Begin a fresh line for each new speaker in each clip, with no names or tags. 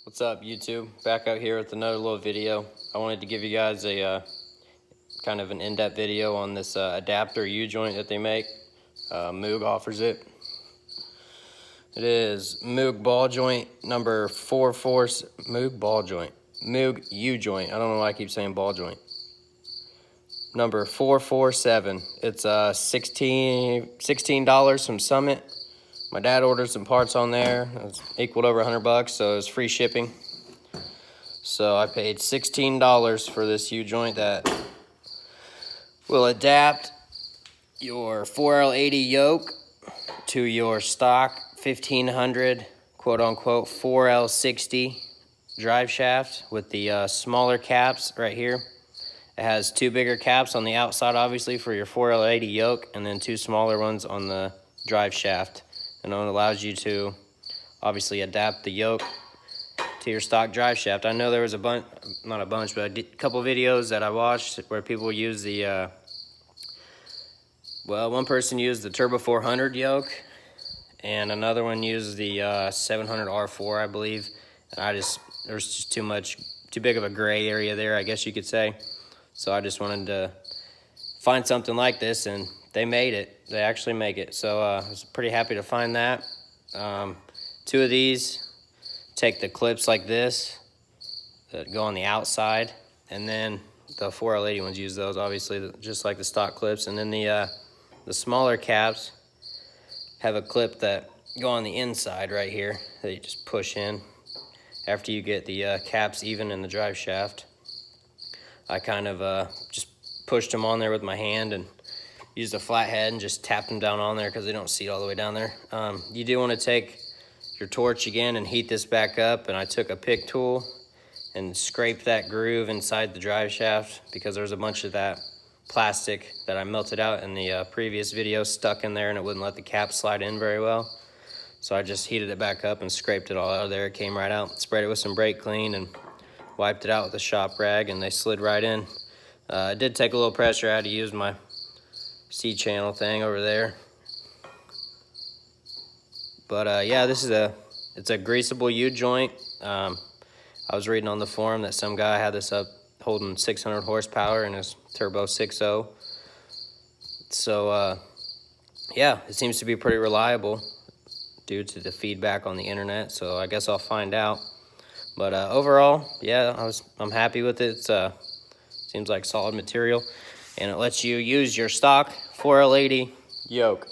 What's up, YouTube? Back out here with another little video. I wanted to give you guys a kind of an in-depth video on this adapter U-joint that they make. Moog offers it. It is Moog ball joint number 44. Moog ball joint. Moog U-joint. I don't know why I keep saying ball joint. Number 447. It's $16 from Summit. My dad ordered some parts on there. It was equaled over $100, so it was free shipping. So I paid $16 for this U-joint that will adapt your 4L80 yoke to your stock 1500 quote-unquote 4L60 drive shaft with the smaller caps right here. It has two bigger caps on the outside, obviously, for your 4L80 yoke, and then two smaller ones on the drive shaft. And it allows you to obviously adapt the yoke to your stock drive shaft. I know there was a bunch, not a bunch, but a couple videos that I watched where people use the, well, one person used the Turbo 400 yoke, and another one used the 700 R4, I believe. And there's just too big of a gray area there, I guess you could say. So I just wanted to find something like this, and they made it. They actually make it. So I was pretty happy to find that. Two of these take the clips like this that go on the outside, and then the 4L80 ones use those, obviously, just like the stock clips. And then the smaller caps have a clip that go on the inside right here that you just push in after you get the caps even in the drive shaft. I kind of just pushed them on there with my hand and used a flathead and just tapped them down on there because they don't seat all the way down there. You do want to take your torch again and heat this back up, and I took a pick tool and scraped that groove inside the drive shaft because there's a bunch of that plastic that I melted out in the previous video stuck in there, and it wouldn't let the cap slide in very well. So I just heated it back up and scraped it all out of there. It came right out. Sprayed it with some brake clean and wiped it out with a shop rag, and they slid right in. It did take a little pressure. I had to use my C-channel thing over there. But yeah, it's a greasable U-joint. I was reading on the forum that some guy had this up holding 600 horsepower in his Turbo 6.0. So yeah, it seems to be pretty reliable due to the feedback on the internet. So I guess I'll find out. But overall, yeah, I'm happy with it. It seems like solid material, and it lets you use your stock 4L80 yoke.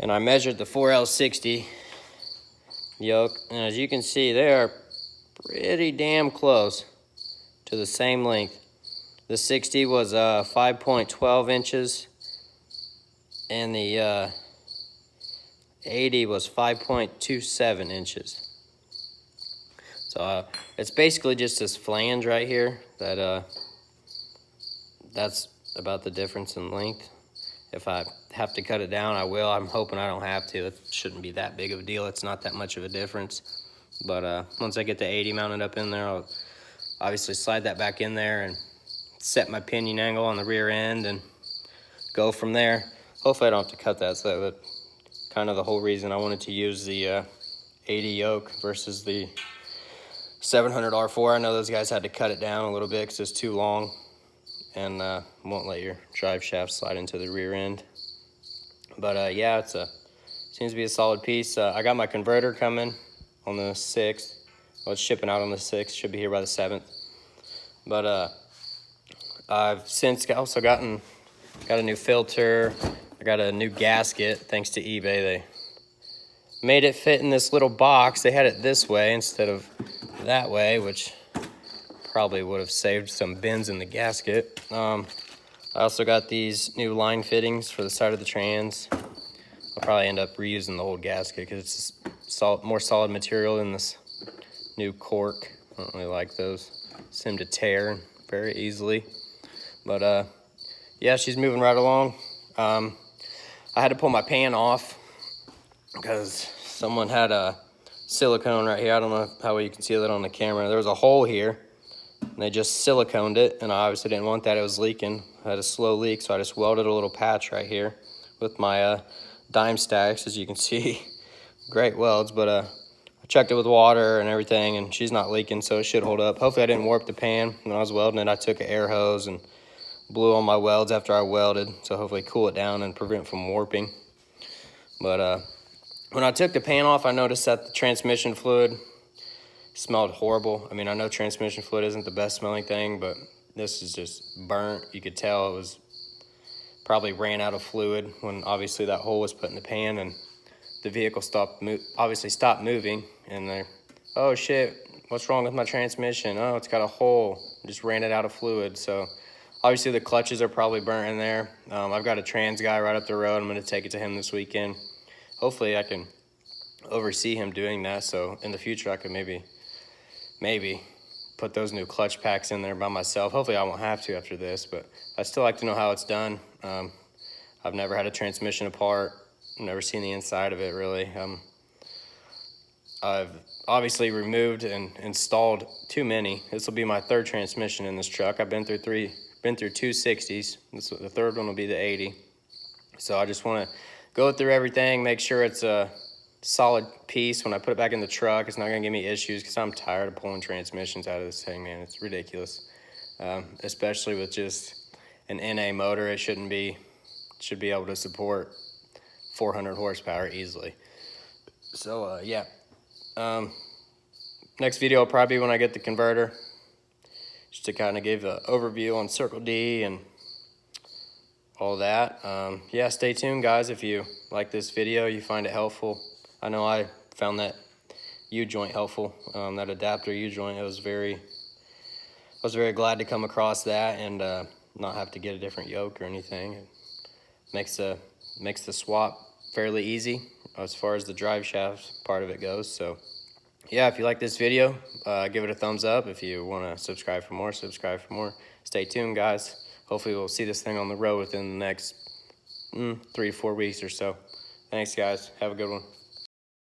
And I measured the 4L60 yoke, and as you can see, they are pretty damn close to the same length. The 60 was 5.12 inches, and the 80 was 5.27 inches. So it's basically just this flange right here that's about the difference in length. If I have to cut it down, I will. I'm hoping I don't have to. It shouldn't be that big of a deal. It's not that much of a difference. But once I get the 80 mounted up in there, I'll obviously slide that back in there and set my pinion angle on the rear end and go from there. Hopefully I don't have to cut that. So that's kind of the whole reason I wanted to use the 80 yoke versus the 700 R4. I know those guys had to cut it down a little bit because it's too long and won't let your drive shaft slide into the rear end. But yeah, seems to be a solid piece. I got my converter coming on the 6th. Well, it's shipping out on the 6th. Should be here by the 7th. But I've since also got a new filter. I got a new gasket thanks to eBay. They made it fit in this little box. They had it this way instead of that way, which probably would have saved some bends in the gasket. I also got these new line fittings for the side of the trans. I'll probably end up reusing the old gasket because it's more solid material than this new cork. I don't really like those. Seem to tear very easily. But yeah, she's moving right along. I had to pull my pan off because someone had a silicone right here. I don't know how well you can see that on the camera. There was a hole here, and they just siliconed it, and I obviously didn't want that. It was leaking. I had a slow leak, so I just welded a little patch right here with my dime stacks, as you can see. Great welds, but I checked it with water and everything, and she's not leaking, so it should hold up. Hopefully I didn't warp the pan when I was welding it. I took an air hose and blew on my welds after I welded, so hopefully cool it down and prevent from warping. But when I took the pan off, I noticed that the transmission fluid smelled horrible. I mean, I know transmission fluid isn't the best smelling thing, but this is just burnt. You could tell it was probably ran out of fluid when obviously that hole was put in the pan, and the vehicle obviously stopped moving, and they're, oh shit, what's wrong with my transmission? Oh, it's got a hole, just ran it out of fluid. So obviously the clutches are probably burnt in there. I've got a trans guy right up the road. I'm gonna take it to him this weekend. Hopefully I can oversee him doing that, so in the future I could maybe put those new clutch packs in there by myself. Hopefully I won't have to after this, but I still like to know how it's done. I've never had a transmission apart. I've never seen the inside of it really. I've obviously removed and installed too many. This will be my third transmission in this truck. I've been through two 60s. The third one will be the 80. So I just want to go through everything, make sure it's a solid piece when I put it back in the truck. It's not going to give me issues because I'm tired of pulling transmissions out of this thing, man. It's ridiculous, especially with just an NA motor. It should be able to support 400 horsepower easily. So yeah, next video will probably be when I get the converter, just to kind of give an overview on Circle D and all that. Yeah, stay tuned guys. If you like this video, you find it helpful. I know I found that ujoint helpful, that adapter ujoint. I was very glad to come across that and not have to get a different yoke or anything. It makes the swap fairly easy as far as the drive shaft part of it goes. So yeah, if you like this video, give it a thumbs up. If you want to subscribe for more, subscribe for more. Stay tuned guys. Hopefully we'll see this thing on the road within the next 3 to 4 weeks or so. Thanks guys, have a good one.